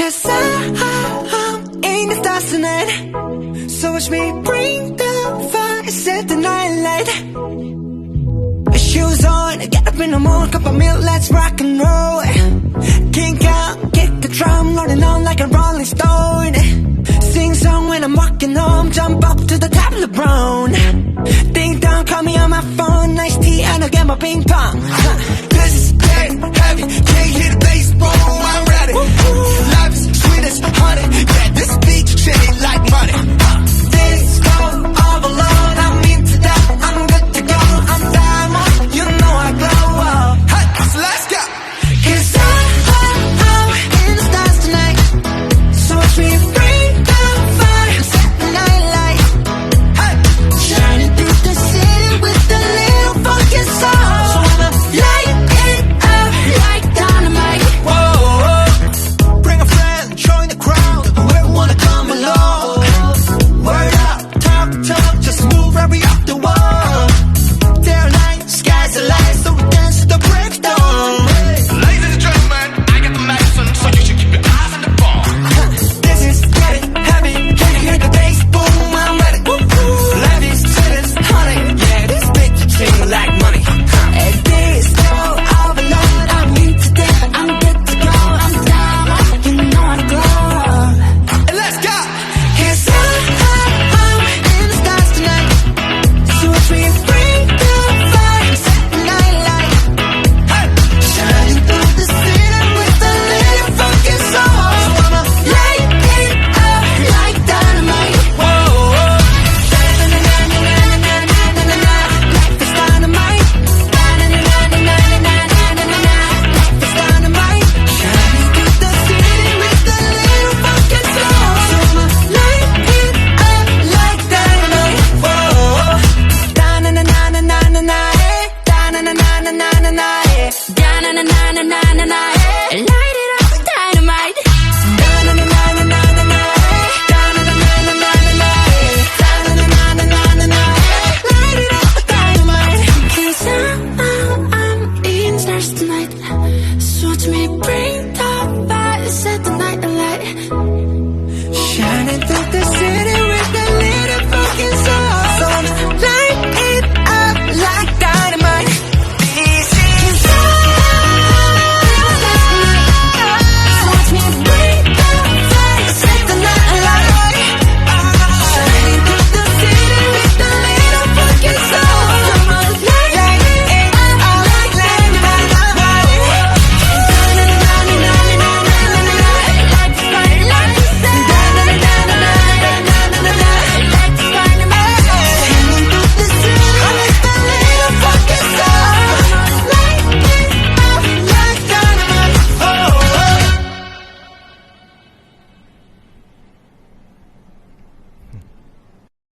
'cause I'm in the stars tonight. So watch me bring the fire, set the night light. Shoes on, get up in the morning, cup of milk, let's rock and roll. Kink out, kick the drum, rolling on like a rolling stone. Sing song when I'm walking home, jump up to the top of the brown. Ding dong, call me on my phone, nice tea and I'll get my ping pong. This is dead heavy, can't hit the bass, boom, I'm ready. Life is sweet as honey, yeah.